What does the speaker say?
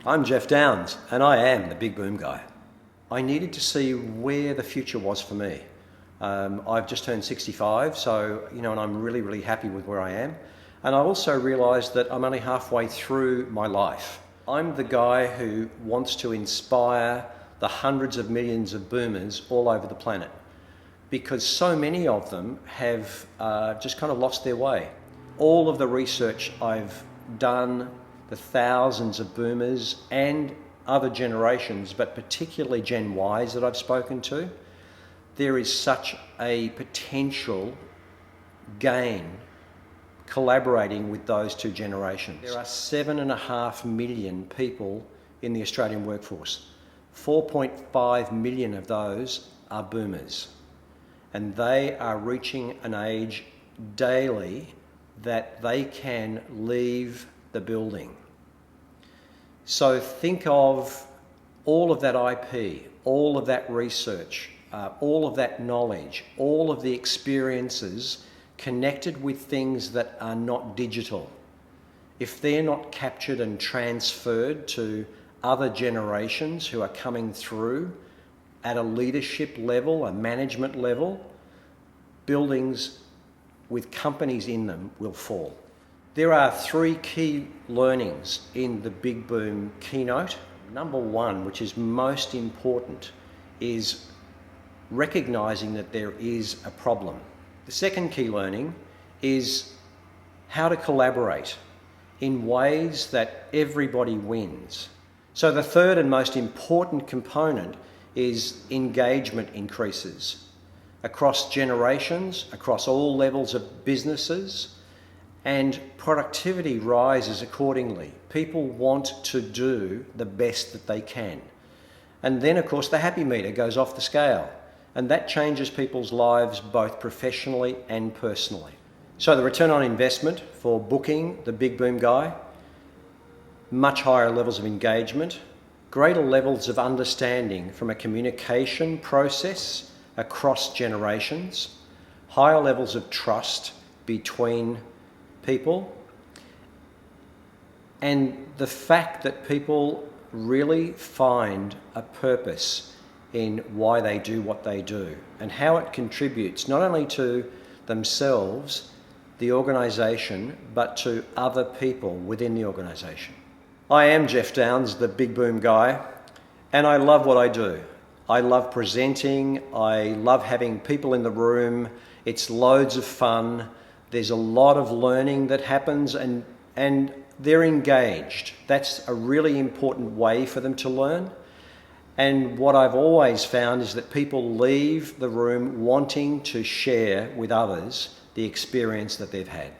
I'm Jeff Downs, and I am the big boom guy. I needed to see where the future was for me. I've just turned 65, so, and I'm really, really happy with where I am. And I also realised that I'm only halfway through my life. I'm the guy who wants to inspire the hundreds of millions of boomers all over the planet, because so many of them have just kind of lost their way. All of the research I've done, the thousands of boomers and other generations, but particularly Gen Ys that I've spoken to, there is such a potential gain collaborating with those two generations. There are 7.5 million people in the Australian workforce. 4.5 million of those are boomers, and they are reaching an age daily that they can leave the building. So think of all of that IP, all of that research, all of that knowledge, all of the experiences connected with things that are not digital. If they're not captured and transferred to other generations who are coming through at a leadership level, a management level, buildings with companies in them will fall. There are 3 key learnings in the Big Boom keynote. Number 1, which is most important, is recognising that there is a problem. The second key learning is how to collaborate in ways that everybody wins. So the third and most important component is engagement increases across generations, across all levels of businesses, and productivity rises accordingly. People want to do the best that they can. And then, of course, the happy meter goes off the scale, and that changes people's lives both professionally and personally. So the return on investment for booking the Big Boom guy, much higher levels of engagement, greater levels of understanding from a communication process across generations, higher levels of trust between people, and the fact that people really find a purpose in why they do what they do and how it contributes not only to themselves, the organisation, but to other people within the organisation. I am Jeff Downs, the Big Boom guy, and I love what I do. I love presenting, I love having people in the room, it's loads of fun. There's a lot of learning that happens, and they're engaged. That's a really important way for them to learn. And what I've always found is that people leave the room wanting to share with others the experience that they've had.